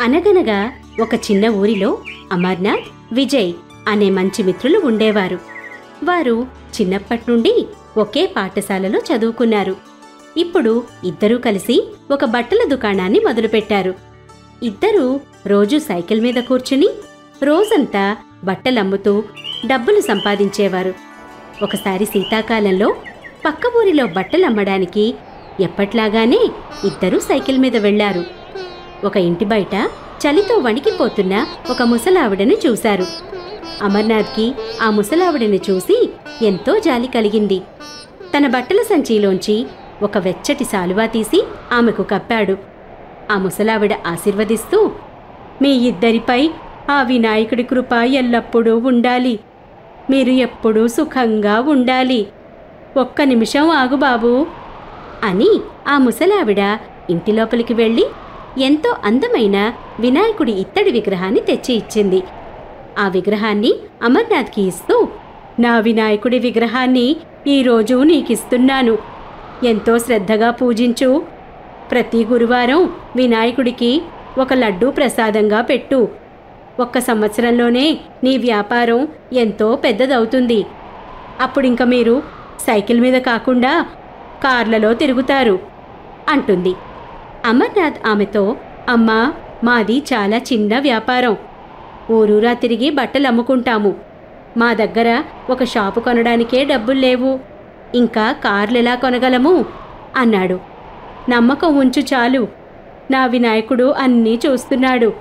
అనగనగా ఒక చిన్న ఊరిలో అమర్నాథ్, విజయ్ అనే మంచి మిత్రులు ఉండేవారు. వారు చిన్నప్పట్నుండి ఒకే పాఠశాలలో చదువుకున్నారు. ఇప్పుడు ఇద్దరూ కలిసి ఒక బట్టల దుకాణాన్ని మొదలుపెట్టారు. ఇద్దరూ రోజూ సైకిల్ మీద కూర్చుని రోజంతా బట్టలమ్ముతూ డబ్బులు సంపాదించేవారు. ఒకసారి శీతాకాలంలో పక్క ఊరిలో బట్టలమ్మడానికి ఎప్పట్లాగానే ఇద్దరూ సైకిల్ మీద వెళ్లారు. ఒక ఇంటి బయట చలితో వణికిపోతున్న ఒక ముసలావిడని చూశారు. అమర్నాథ్కి ఆ ముసలావిడని చూసి ఎంతో జాలి కలిగింది. తన బట్టల సంచిలోంచి ఒక వెచ్చటి సాలువా తీసి ఆమెకు కప్పాడు. ఆ ముసలావిడ ఆశీర్వదిస్తూ, మీ ఇద్దరిపై ఆ వినాయకుడి కృప ఎల్లప్పుడూ ఉండాలి. మీరు ఎప్పుడూ సుఖంగా ఉండాలి. ఒక్క నిమిషం ఆగు బాబూ అని ఆ ముసలావిడ ఇంటి లోపలికి వెళ్ళి ఎంతో అందమైన వినాయకుడి ఇత్తడి విగ్రహాన్ని తెచ్చి ఇచ్చింది. ఆ విగ్రహాన్ని అమర్నాథ్కి ఇస్తూ, నా వినాయకుడి విగ్రహాన్ని ఈరోజు నీకిస్తున్నాను. ఎంతో శ్రద్ధగా పూజించు. ప్రతి గురువారం వినాయకుడికి ఒక లడ్డూ ప్రసాదంగా పెట్టు. ఒక్క సంవత్సరంలోనే నీ వ్యాపారం ఎంతో పెద్దదవుతుంది. అప్పుడింక మీరు సైకిల్ మీద కాకుండా కార్లలో తిరుగుతారు అంటుంది. అమర్నాథ్ ఆమెతో, అమ్మా, మాది చాలా చిన్న వ్యాపారం. ఊరూరా తిరిగి బట్టలు అమ్ముకుంటాము. మా దగ్గర ఒక షాపు కొనడానికే డబ్బుల్లేవు. ఇంకా కార్లెలా కొనగలము అన్నాడు. నమ్మకం ఉంచు చాలు. నా వినాయకుడు అన్నీ చూస్తున్నాడు.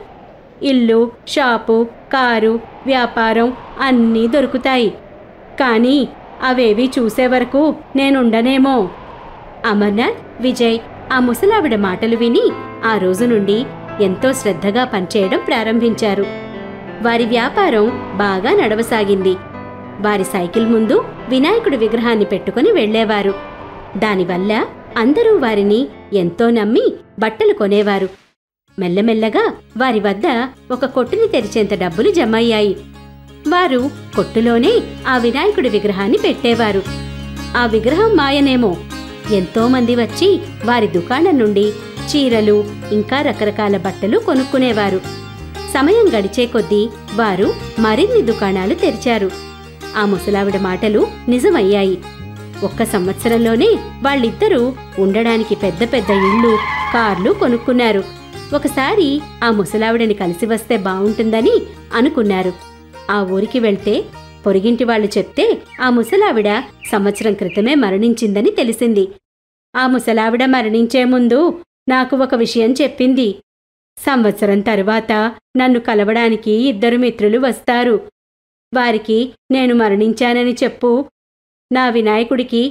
ఇల్లు, షాపు, కారు, వ్యాపారం అన్నీ దొరుకుతాయి. కానీ అవేవి చూసే వరకు నేనుండనేమో. అమర్నాథ్, విజయ్ ఆ ముసలావిడ మాటలు విని ఆ రోజు నుండి ఎంతో శ్రద్ధగా పనిచేయడం ప్రారంభించారు. వారి వ్యాపారం బాగా నడవసాగింది. వారి సైకిల్ ముందు వినాయకుడి విగ్రహాన్ని పెట్టుకుని వెళ్లేవారు. దానివల్ల అందరూ వారిని ఎంతో నమ్మి బట్టలు కొనేవారు. మెల్లమెల్లగా వారి వద్ద ఒక కొట్టుని తెరిచేంత డబ్బులు జమయ్యాయి. వారు కొట్టులోనే ఆ వినాయకుడి విగ్రహాన్ని పెట్టేవారు. ఆ విగ్రహం మాయనేమో. ఎంతోమంది వచ్చి వారి దుకాణం నుండి చీరలు, ఇంకా రకరకాల బట్టలు కొనుక్కునేవారు. సమయం గడిచే కొద్దీ వారు మరిన్ని దుకాణాలు తెరిచారు. ఆ ముసలావిడ మాటలు నిజమయ్యాయి. ఒక్క సంవత్సరంలోనే వాళ్ళిద్దరూ ఉండడానికి పెద్ద పెద్ద ఇళ్ళు, కార్లు కొనుక్కున్నారు. ఒకసారి ఆ ముసలావిడని కలిసి వస్తే బావుంటుందని అనుకున్నారు. ఆ ఊరికి వెళ్తే పొరిగింటి వాళ్ళు చెప్తే ఆ ముసలావిడ సంవత్సరం క్రితమే మరణించిందని తెలిసింది. ఆ ముసలావిడ మరణించే ముందు నాకు ఒక విషయం చెప్పింది. సంవత్సరం తరువాత నన్ను కలవడానికి ఇద్దరు మిత్రులు వస్తారు. వారికి నేను మరణించానని చెప్పు. నా వినాయకుడికి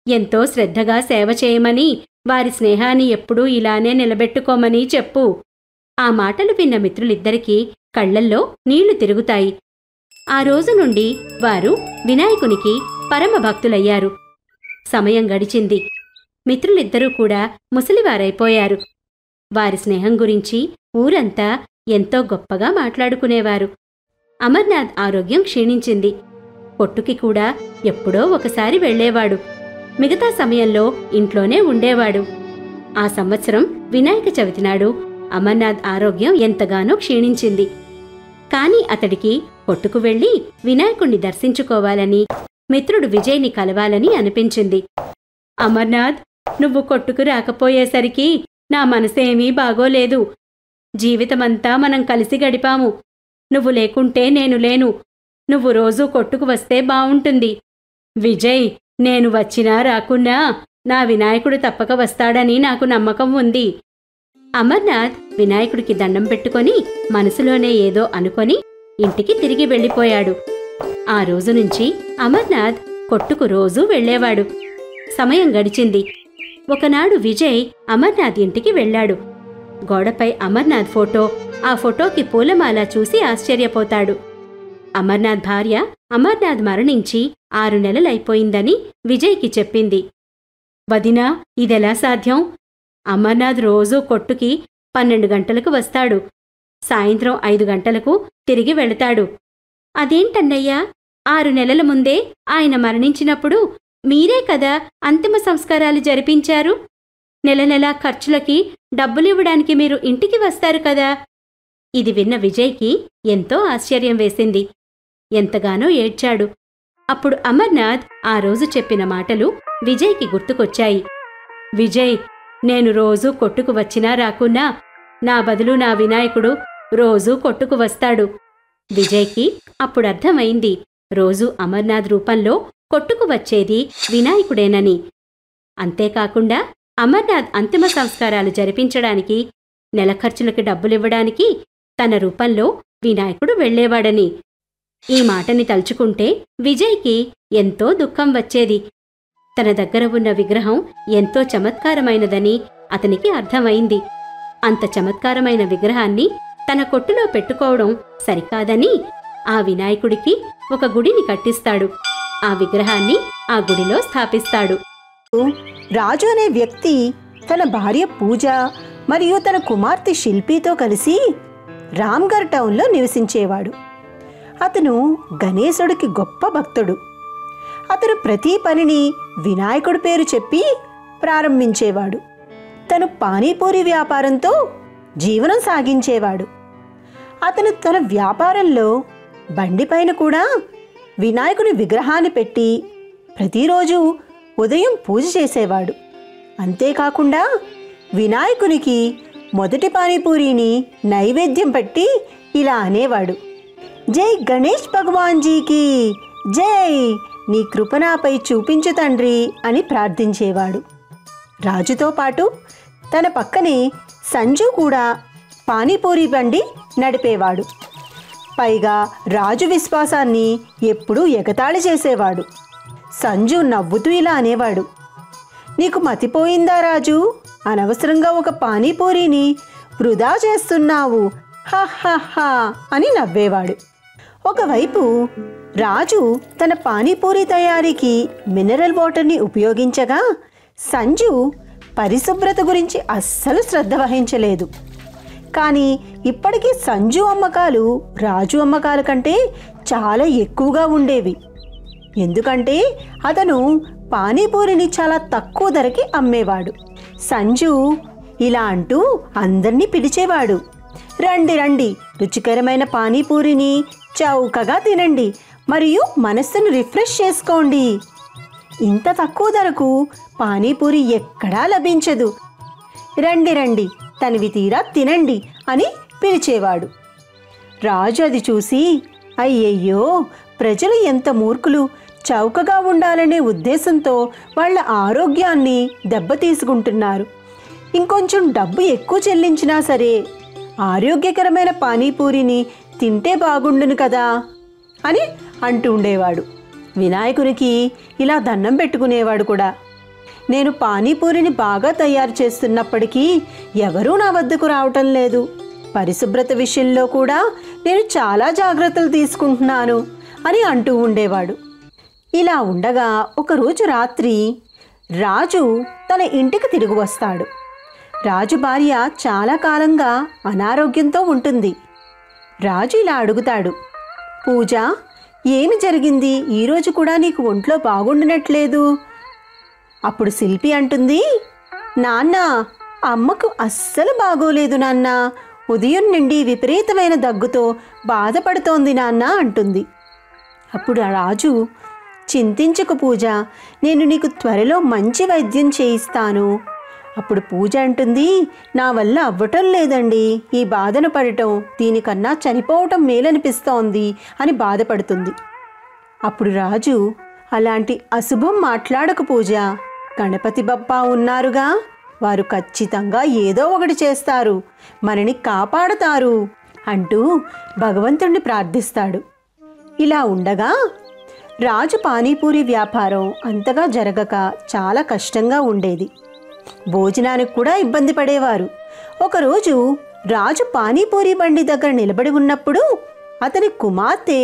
ఎంతో శ్రద్ధగా సేవ చేయమని, వారి స్నేహాన్ని ఎప్పుడూ ఇలానే నిలబెట్టుకోమని చెప్పు. ఆ మాటలు విన్న మిత్రులిద్దరికీ కళ్లల్లో నీళ్లు తిరుగుతాయి. ఆ రోజు నుండి వారు వినాయకునికి పరమభక్తులయ్యారు. సమయం గడిచింది. మిత్రులిద్దరూ కూడా ముసలివారైపోయారు. వారి స్నేహం గురించి ఊరంతా ఎంతో గొప్పగా మాట్లాడుకునేవారు. అమర్నాథ్ ఆరోగ్యం క్షీణించింది. కొట్టుకి కూడా ఎప్పుడో ఒకసారి వెళ్లేవాడు. మిగతా సమయంలో ఇంట్లోనే ఉండేవాడు. ఆ సంవత్సరం వినాయక చవితి నాడు అమర్నాథ్ ఆరోగ్యం ఎంతగానో క్షీణించింది. కాని అతడికి కొట్టుకు వెళ్లి వినాయకుణ్ణి దర్శించుకోవాలని, మిత్రుడు విజయ్ని కలవాలని అనిపించింది. అమర్నాథ్, నువ్వు కొట్టుకు రాకపోయేసరికి నా మనసేమీ బాగోలేదు. జీవితమంతా మనం కలిసి గడిపాము. నువ్వు లేకుంటే నేను లేను. నువ్వు రోజూ కొట్టుకు వస్తే బావుంటుంది. విజయ్, నేను వచ్చినా రాకున్నా నా వినాయకుడు తప్పక వస్తాడని నాకు నమ్మకం ఉంది. అమర్నాథ్ వినాయకుడికి దండం పెట్టుకొని మనసులోనే ఏదో అనుకొని ఇంటికి తిరిగి వెళ్ళిపోయాడు. ఆ రోజు నుంచి అమర్నాథ్ కొట్టుకు రోజూ వెళ్లేవాడు. సమయం గడిచింది. ఒకనాడు విజయ్ అమర్నాథ్ ఇంటికి వెళ్లాడు. గోడపై అమర్నాథ్ ఫోటో, ఆ ఫోటోకి పూలమాల చూసి ఆశ్చర్యపోతాడు. అమర్నాథ్ భార్య అమర్నాథ్ మరణించి 6 నెలలైపోయిందని విజయ్కి చెప్పింది. వదినా, ఇదెలా సాధ్యం? అమర్నాథ్ రోజూ కొట్టుకి 12 గంటలకు వస్తాడు. సాయంత్రం 5 గంటలకు తిరిగి వెళతాడు. అదేంటన్నయ్యా, 6 నెలల ముందే ఆయన మరణించినప్పుడు మీరే కదా అంతిమ సంస్కారాలు జరిపించారు. నెల నెలా ఖర్చులకి డబ్బులివ్వడానికి మీరు ఇంటికి వస్తారు కదా. ఇది విన్న విజయ్కి ఎంతో ఆశ్చర్యం వేసింది. ఎంతగానో ఏడ్చాడు. అప్పుడు అమర్నాథ్ ఆ రోజు చెప్పిన మాటలు విజయ్కి గుర్తుకొచ్చాయి. విజయ్, నేను రోజూ కొట్టుకు వచ్చినా రాకున్నా నా బదులు నా వినాయకుడు రోజూ కొట్టుకు వస్తాడు. విజయ్కి అప్పుడర్థమైంది రోజూ అమర్నాథ్ రూపంలో కొట్టుకు వచ్చేది వినాయకుడేనని. అంతేకాకుండా అమర్నాథ్ అంతిమ సంస్కారాలు జరిపించడానికి, నెల ఖర్చులకి డబ్బులివ్వడానికి తన రూపంలో వినాయకుడు వెళ్లేవాడని. ఈ మాటని తలుచుకుంటే విజయ్కి ఎంతో దుఃఖం వచ్చేది. తన దగ్గర ఉన్న విగ్రహం ఎంతో చమత్కారమైనదని అతనికి అర్థమైంది. అంత చమత్కారమైన విగ్రహాన్ని తన కొట్టులో పెట్టుకోవడం సరికాదని ఆ వినాయకుడికి ఒక గుడిని కట్టిస్తాడు. ఆ విగ్రహాన్ని ఆ గుడిలో స్థాపిస్తాడు. రాజు అనే వ్యక్తి తన భార్య పూజ మరియు తన కుమార్తె శిల్పితో కలిసి రామ్గర్ టౌన్లో నివసించేవాడు. అతను గణేశుడికి గొప్ప భక్తుడు. అతను ప్రతి పనిని వినాయకుడి పేరు చెప్పి ప్రారంభించేవాడు. తను పానీపూరి వ్యాపారంతో జీవనం సాగించేవాడు. అతను తన వ్యాపారంలో బండిపైన కూడా వినాయకుని విగ్రహాన్ని పెట్టి ప్రతిరోజు ఉదయం పూజ చేసేవాడు. అంతేకాకుండా వినాయకునికి మొదటి పానీపూరిని నైవేద్యం పెట్టి ఇలా అనేవాడు, జై గణేష్ భగవాన్ జీకి జై, నీ కృపనాపై చూపించు తండ్రి అని ప్రార్థించేవాడు. రాజుతో పాటు తన పక్కనే సంజు కూడా పానీపూరి బండి నడిపేవాడు. పైగా రాజు విశ్వాసాన్ని ఎప్పుడూ ఎగతాళి చేసేవాడు. సంజు నవ్వుతూ ఇలా అనేవాడు, నీకు మతిపోయిందా రాజు, అనవసరంగా ఒక పానీపూరిని వృధా చేస్తున్నావు, హా అని నవ్వేవాడు. ఒకవైపు రాజు తన పానీపూరి తయారీకి మినరల్ వాటర్ని ఉపయోగించగా సంజు పరిశుభ్రత గురించి అస్సలు శ్రద్ధ వహించలేదు. కానీ ఇప్పటికీ సంజు అమ్మకాలు రాజు అమ్మకాల కంటే చాలా ఎక్కువగా ఉండేవి. ఎందుకంటే అతను పానీపూరిని చాలా తక్కువ ధరకి అమ్మేవాడు. సంజు ఇలా అంటూ అందరినీ పిలిచేవాడు, రండి రండి, రుచికరమైన పానీపూరిని చౌకగా తినండి మరియు మనస్సును రిఫ్రెష్ చేసుకోండి. ఇంత తక్కువ ధరకు పానీపూరి ఎక్కడా లభించదు. రండి రండి, తనివి తీరా తినండి అని పిలిచేవాడు. రాజు అది చూసి, అయ్యయ్యో, ప్రజలు ఎంత మూర్ఖులు, చౌకగా ఉండాలనే ఉద్దేశంతో వాళ్ళ ఆరోగ్యాన్ని దెబ్బతీసుకుంటున్నారు. ఇంకొంచెం డబ్బు ఎక్కువ చెల్లించినా సరే ఆరోగ్యకరమైన పానీపూరిని తింటే బాగుండును కదా అని అంటూ ఉండేవాడు. వినాయకునికి ఇలా దండం పెట్టుకునేవాడు కూడా. నేను పానీపూరిని బాగా తయారు చేస్తున్నప్పటికీ ఎవరూ నా వద్దకు రావటం లేదు. పరిశుభ్రత విషయంలో కూడా నేను చాలా జాగ్రత్తలు తీసుకుంటున్నాను అని అంటూ ఉండేవాడు. ఇలా ఉండగా ఒకరోజు రాత్రి రాజు తన ఇంటికి తిరిగి వస్తాడు. రాజు భార్య చాలా కాలంగా అనారోగ్యంతో ఉంటుంది. రాజు ఇలా అడుగుతాడు, పూజ, ఏమి జరిగింది, ఈరోజు కూడా నీకు ఒంట్లో బాగుండినట్లేదు. అప్పుడు శిల్పి అంటుంది, నాన్న, అమ్మకు అస్సలు బాగోలేదు నాన్న, ఉదయం నుండి విపరీతమైన దగ్గుతో బాధపడుతోంది నాన్న అంటుంది. అప్పుడు ఆ రాజు, చింతించకు పూజ, నేను నీకు త్వరలో మంచి వైద్యం చేయిస్తాను. అప్పుడు పూజ అంటుంది, నా వల్ల అవ్వటం లేదండి, ఈ బాధను పడటం, దీనికన్నా చనిపోవటం మేలనిపిస్తోంది అని బాధపడుతుంది. అప్పుడు రాజు, అలాంటి అశుభం మాట్లాడకు పూజ, గణపతి బప్పా ఉన్నారుగా, వారు ఖచ్చితంగా ఏదో ఒకటి చేస్తారు, మనని కాపాడతారు అంటూ భగవంతుణ్ణి ప్రార్థిస్తాడు. ఇలా ఉండగా రాజు పానీపూరి వ్యాపారం అంతగా జరగక చాలా కష్టంగా ఉండేది. భోజనానికి కూడా ఇబ్బంది పడేవారు. ఒకరోజు రాజు పానీపూరి బండి దగ్గర నిలబడి ఉన్నప్పుడు అతని కుమార్తె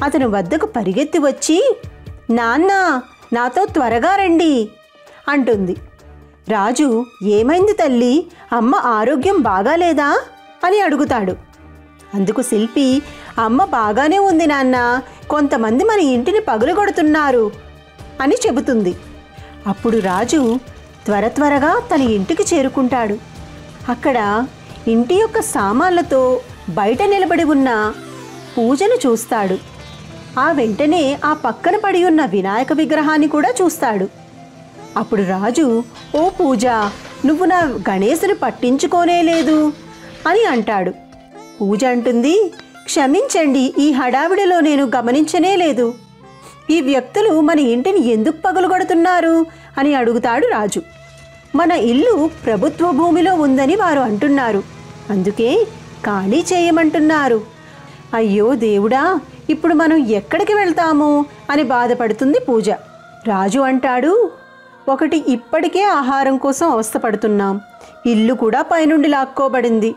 అతని వద్దకు పరిగెత్తి వచ్చి, నాన్న, నాతో త్వరగా రండి అంటుంది. రాజు, ఏమైంది తల్లి, అమ్మ ఆరోగ్యం బాగాలేదా అని అడుగుతాడు. అందుకు శిల్పి, అమ్మ బాగానే ఉంది నాన్న, కొంతమంది మన ఇంటిని పగులగొడుతున్నారు అని చెబుతుంది. అప్పుడు రాజు త్వరగా తన ఇంటికి చేరుకుంటాడు. అక్కడ ఇంటి యొక్క సామాన్లతో బయట నిలబడి ఉన్న పూజను చూస్తాడు. ఆ వెంటనే ఆ పక్కన పడి ఉన్న వినాయక విగ్రహాన్ని కూడా చూస్తాడు. అప్పుడు రాజు, ఓ పూజ, నువ్వు నా గణేశుని పట్టించుకోనే లేదు అని అంటాడు. పూజ అంటుంది, క్షమించండి, ఈ హడావిడిలో నేను గమనించనే లేదు. ఈ వ్యక్తులు మన ఇంటిని ఎందుకు పగులుగొడుతున్నారు అని అడుగుతాడు రాజు. మన ఇల్లు ప్రభుత్వ భూమిలో ఉందని వారు అంటున్నారు, అందుకే ఖాళీ చేయమంటున్నారు. అయ్యో దేవుడా, ఇప్పుడు మనం ఎక్కడికి వెళ్తాము అని బాధపడుతుంది పూజ. రాజు అంటాడు, ఒకటి, ఇప్పటికే ఆహారం కోసం అవస్థపడుతున్నాం, ఇల్లు కూడా పైనుండి లాక్కోబడింది,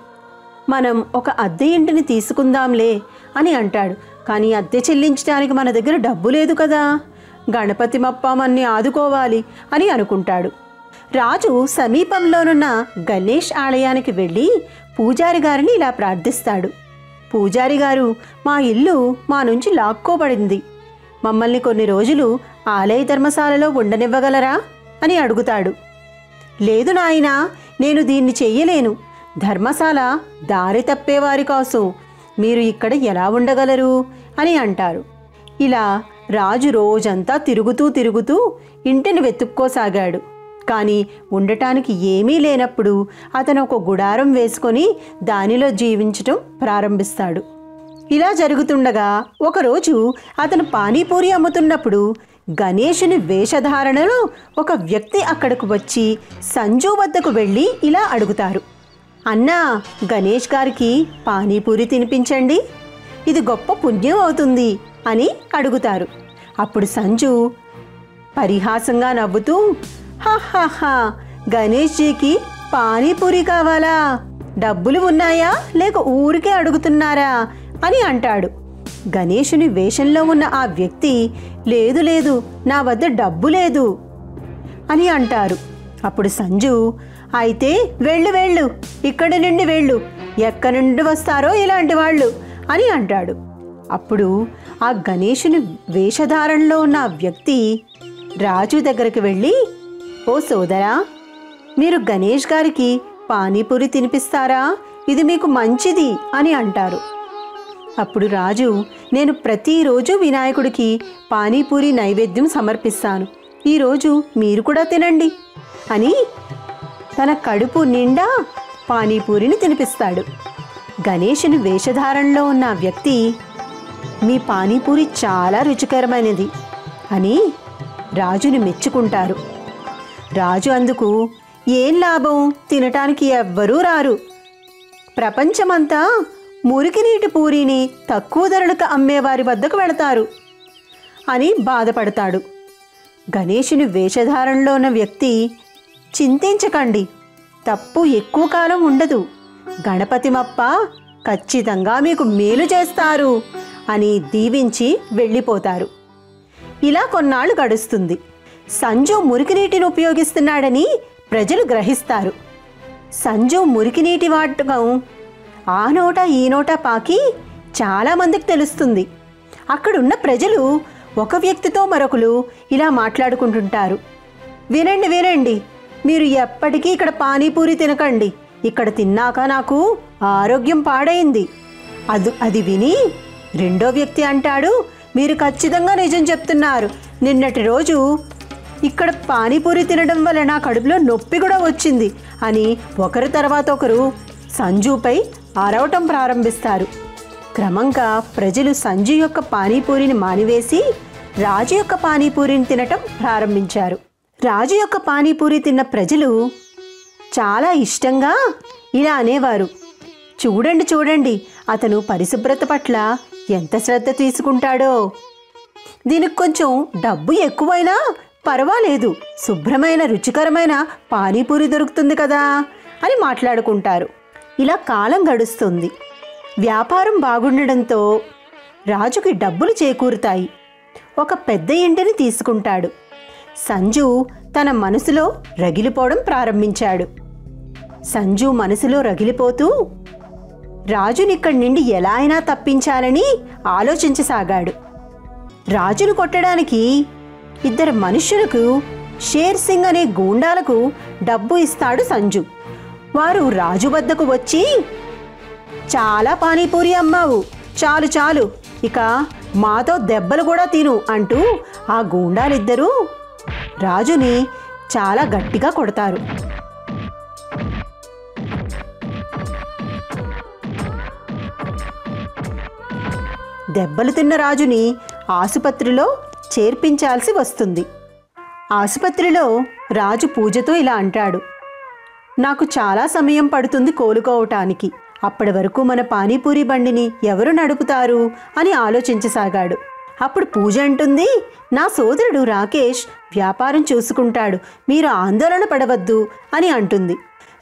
మనం ఒక అద్దె ఇంటిని తీసుకుందాంలే అని అంటాడు. కానీ అద్దె చెల్లించడానికి మన దగ్గర డబ్బు లేదు కదా, గణపతి మప్ప మన్ని ఆదుకోవాలి అని అనుకుంటాడు. రాజు సమీపంలోనున్న గణేష్ ఆలయానికి వెళ్ళి పూజారి గారిని ఇలా ప్రార్థిస్తాడు. పూజారి గారు, మా ఇల్లు మా నుంచి లాక్కోబడింది, మమ్మల్ని కొన్ని రోజులు ఆలయ ధర్మశాలలో ఉండనివ్వగలరా అని అడుగుతాడు. లేదు నాయనా, నేను దీన్ని చెయ్యలేను, ధర్మశాల దారి తప్పేవారి కోసం, మీరు ఇక్కడ ఎలా ఉండగలరు అని అంటారు. ఇలా రాజు రోజంతా తిరుగుతూ ఇంటిని వెతుక్కోసాగాడు. కానీ ఉండటానికి ఏమీ లేనప్పుడు అతను ఒక గుడారం వేసుకొని దానిలో జీవించటం ప్రారంభిస్తాడు. ఇలా జరుగుతుండగా ఒకరోజు అతను పానీపూరి అమ్ముతున్నప్పుడు గణేశుని వేషధారణలో ఒక వ్యక్తి అక్కడకు వచ్చి సంజు వద్దకు వెళ్ళి ఇలా అడుగుతారు, అన్నా, గణేష్ గారికి పానీపూరి తినిపించండి, ఇది గొప్ప పుణ్యం అవుతుంది అని అడుగుతారు. అప్పుడు సంజు పరిహాసంగా నవ్వుతూ, హాహాహా, గణేష్ జీకి పానీపూరి కావాలా, డబ్బులు ఉన్నాయా లేక ఊరికే అడుగుతున్నారా అని అంటాడు. గణేశుని వేషంలో ఉన్న ఆ వ్యక్తి, లేదు లేదు, నా వద్ద డబ్బు లేదు అని అంటారు. అప్పుడు సంజు, అయితే వెళ్ళు, ఇక్కడి నుండి వెళ్ళు, ఎక్కడి నుండి వస్తారో ఇలాంటి వాళ్ళు అని అంటాడు. అప్పుడు ఆ గణేశుని వేషధారణలో ఉన్న ఆ వ్యక్తి రాజు దగ్గరికి వెళ్ళి, ఓ సోదరా, మీరు గణేష్ గారికి పానీపూరి తినిపిస్తారా, ఇది మీకు మంచిది అని అంటారు. అప్పుడు రాజు, నేను ప్రతిరోజు వినాయకుడికి పానీపూరి నైవేద్యం సమర్పిస్తాను, ఈరోజు మీరు కూడా తినండి అని తన కడుపు నిండా పానీపూరిని తినిపిస్తాడు. గణేశుని వేషధారణలో ఉన్న వ్యక్తి, మీ పానీపూరి చాలా రుచికరమైనది అని రాజుని మెచ్చుకుంటారు. రాజు అందుకు, ఏం లాభం, తినటానికి ఎవ్వరూ రారు, ప్రపంచమంతా మురికి నీటి పూరీని తక్కువ ధరలకు అమ్మేవారి వద్దకు వెళతారు అని బాధపడతాడు. గణేశుని వేషధారణలో ఉన్న వ్యక్తి, చింతించకండి, తప్పు ఎక్కువ కాలం ఉండదు, గణపతి మప్ప ఖచ్చితంగా మీకు మేలు చేస్తారు అని దీవించి వెళ్ళిపోతారు. ఇలా కొన్నాళ్ళు గడుస్తుంది. సంజు మురికినీటిని ఉపయోగిస్తున్నాడని ప్రజలు గ్రహిస్తారు. సంజు మురికినీటి వాడకం ఆ నోట ఈ నోట పాకి చాలామందికి తెలుస్తుంది. అక్కడున్న ప్రజలు ఒక వ్యక్తితో మరొకరు ఇలా మాట్లాడుకుంటుంటారు, వినండి, మీరు ఎప్పటికీ ఇక్కడ పానీపూరి తినకండి, ఇక్కడ తిన్నాక నాకు ఆరోగ్యం పాడైంది. అది విని రెండో వ్యక్తి అంటాడు, మీరు ఖచ్చితంగా నిజం చెప్తున్నారు, నిన్నటి రోజు ఇక్కడ పానీపూరి తినడం వల్ల నా కడుపులో నొప్పి కూడా వచ్చింది అని ఒకరి తర్వాత ఒకరు సంజుపై అరవటం ప్రారంభిస్తారు. క్రమంగా ప్రజలు సంజు యొక్క పానీపూరిని మానివేసి రాజు యొక్క పానీపూరిని తినటం ప్రారంభించారు. రాజు యొక్క పానీపూరి తిన్న ప్రజలు చాలా ఇష్టంగా ఇలా అనేవారు, చూడండి, అతను పరిశుభ్రత పట్ల ఎంత శ్రద్ధ తీసుకుంటాడో, దీనికి కొంచెం డబ్బు ఎక్కువైనా పర్వాలేదు, శుభ్రమైన రుచికరమైన పానీపూరి దొరుకుతుంది కదా అని మాట్లాడుకుంటారు. ఇలా కాలం గడుస్తుంది. వ్యాపారం బాగుండడంతో రాజుకి డబ్బులు చేకూరుతాయి. ఒక పెద్ద ఇంటిని తీసుకుంటాడు. సంజు తన మనసులో రగిలిపోవడం ప్రారంభించాడు. సంజు మనసులో రగిలిపోతూ రాజునిక్కడి నుండి ఎలా అయినా తప్పించాలని ఆలోచించసాగాడు. రాజును కొట్టడానికి ఇద్దరు మనుష్యులకు షేర్ సింగ్ అనే గూండాలకు డబ్బు ఇస్తాడు సంజు. వారు రాజు వద్దకు వచ్చి, చాలా పానీపూరి అమ్మావు, చాలు చాలు, ఇక మాతో దెబ్బలు కూడా తిను అంటూ ఆ గూండాలిద్దరూ రాజుని చాలా గట్టిగా కొడతారు. దెబ్బలు తిన్న రాజుని ఆసుపత్రిలో చేర్పించాల్సి వస్తుంది. ఆసుపత్రిలో రాజు పూజతో ఇలా అంటాడు, నాకు చాలా సమయం పడుతుంది కోలుకోవటానికి, అప్పటి వరకు మన పానీపూరి బండిని ఎవరు నడుపుతారు అని ఆలోచించసాగాడు. అప్పుడు పూజ అంటుంది, నా సోదరుడు రాకేష్ వ్యాపారం చూసుకుంటాడు, మీరు ఆందోళన పడవద్దు అని అంటుంది.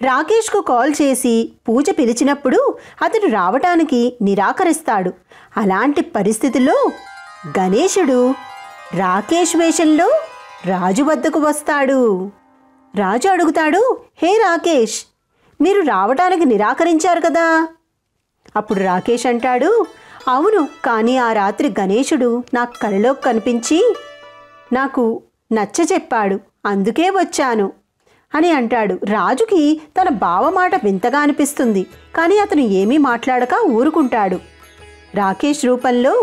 రాకేష్కు కాల్ చేసి పూజ పిలిచినప్పుడు అతడు రావటానికి నిరాకరిస్తాడు. అలాంటి పరిస్థితుల్లో గణేశుడు రాకేష్ వేషంలో రాజు వద్దకు వస్తాడు. రాజు అడుగుతాడు, హే రాకేష్, మీరు రావటానికి నిరాకరించారు కదా? అప్పుడు రాకేష్ అంటాడు, అవును, కానీ ఆ రాత్రి గణేశుడు నా కలలో కనిపించి నాకు నచ్చ చెప్పాడు, అందుకే వచ్చాను అని అంటాడు. రాజుకి తన బావ మాట వింతగా అనిపిస్తుంది, కానీ అతను ఏమీ మాట్లాడక ఊరుకుంటాడు. రాకేష్ రూపంలో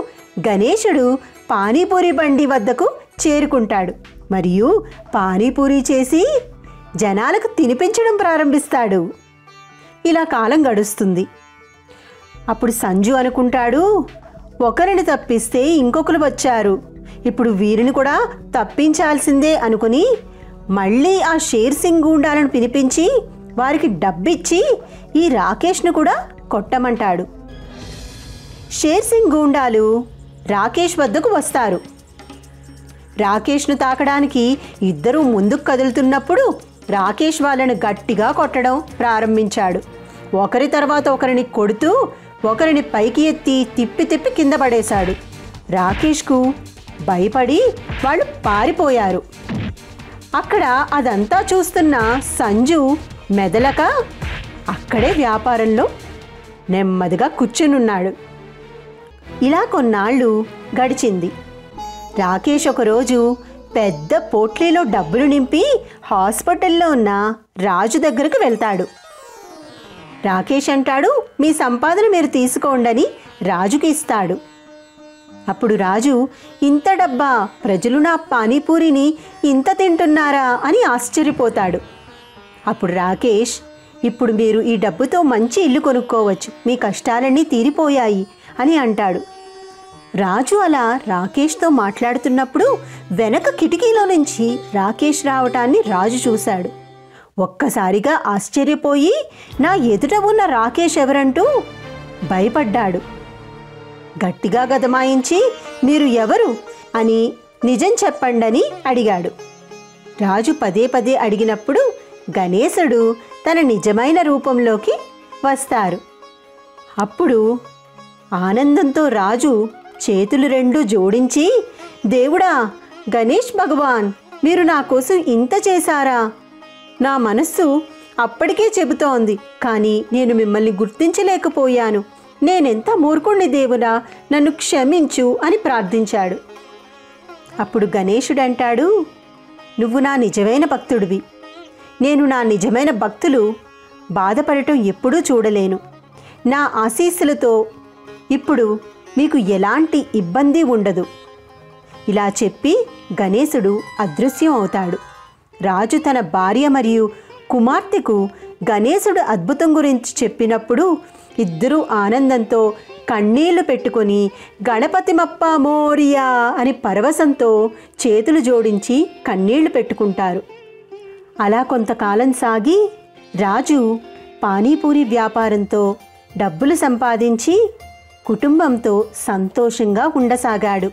గణేశుడు పానీపూరి బండి వద్దకు చేరుకుంటాడు మరియు పానీపూరి చేసి జనాలకు తినిపించడం ప్రారంభిస్తాడు. ఇలా కాలం గడుస్తుంది. అప్పుడు సంజు అనుకుంటాడు, ఒకరిని తప్పిస్తే ఇంకొకరు వచ్చారు, ఇప్పుడు వీరిని కూడా తప్పించాల్సిందే అనుకుని మళ్ళీ ఆ షేర్ సింగ్ గూండాలను పిలిపించి వారికి డబ్బిచ్చి ఈ రాకేష్ను కూడా కొట్టమంటాడు. షేర్ సింగ్ గూండాలు రాకేష్ వద్దకు వస్తారు. రాకేష్ను తాకడానికి ఇద్దరూ ముందుకు కదులుతున్నప్పుడు రాకేష్ వాళ్ళను గట్టిగా కొట్టడం ప్రారంభించాడు. ఒకరి తర్వాత ఒకరిని కొడుతూ ఒకరిని పైకి ఎత్తి తిప్పి తిప్పి కింద పడేశాడు. రాకేష్కు భయపడి వాళ్ళు పారిపోయారు. అక్కడ అదంతా చూస్తున్న సంజు మెదలక అక్కడే వ్యాపారంలో నెమ్మదిగా కూర్చునున్నాడు. ఇలా కొన్నాళ్ళు గడిచింది. రాకేష్ ఒకరోజు పెద్ద పోట్లీలో డబ్బులు నింపి హాస్పిటల్లో ఉన్న రాజు దగ్గరకు వెళ్తాడు. రాకేష్ అంటాడు, మీ సంపాదన మీరు తీసుకోండి రాజుకి ఇస్తాడు. అప్పుడు రాజు, ఇంత డబ్బా, ప్రజలు నా పానీపూరిని ఇంత తింటున్నారా అని ఆశ్చర్యపోతాడు. అప్పుడు రాకేష్, ఇప్పుడు మీరు ఈ డబ్బుతో మంచి ఇల్లు కొనుక్కోవచ్చు, మీ కష్టాలన్నీ తీరిపోయాయి అని అంటాడు. రాజు అలా రాకేష్తో మాట్లాడుతున్నప్పుడు వెనక కిటికీలో నుంచి రాకేష్ రావటాన్ని రాజు చూశాడు. ఒక్కసారిగా ఆశ్చర్యపోయి నా ఎదుట ఉన్న రాకేష్ ఎవరంటూ భయపడ్డాడు. గట్టిగా గదమాయించి మీరు ఎవరు అని నిజం చెప్పండని అడిగాడు. రాజు పదే పదే అడిగినప్పుడు గణేశుడు తన నిజమైన రూపంలోకి వస్తారు. అప్పుడు ఆనందంతో రాజు చేతులు రెండు జోడించి, దేవుడా, గణేష్ భగవాన్, మీరు నా కోసం ఇంత చేశారా? నా మనస్సు అప్పటికే చెబుతోంది, కానీ నేను మిమ్మల్ని గుర్తించలేకపోయాను. నేనెంత మూర్ఖుణ్ణి దేవుడా, నన్ను క్షమించు అని ప్రార్థించాడు. అప్పుడు గణేశుడు అంటాడు, నువ్వు నా నిజమైన భక్తుడివి. నేను నా నిజమైన భక్తులు బాధపడటం ఎప్పుడూ చూడలేను. నా ఆశీస్సులతో ఇప్పుడు మీకు ఎలాంటి ఇబ్బంది ఉండదు. ఇలా చెప్పి గణేశుడు అదృశ్యం అవుతాడు. రాజు తన భార్య మరియు కుమార్తెకు గణేశుడు అద్భుతం గురించి చెప్పినప్పుడు ఇద్దరూ ఆనందంతో కన్నీళ్లు పెట్టుకొని గణపతి మప్ప మోరియా అని పరవశంతో చేతులు జోడించి కన్నీళ్లు పెట్టుకుంటారు. అలా కొంతకాలం సాగి రాజు పానీపూరి వ్యాపారంతో డబ్బులు సంపాదించి కుటుంబంతో సంతోషంగా ఉండసాగాడు.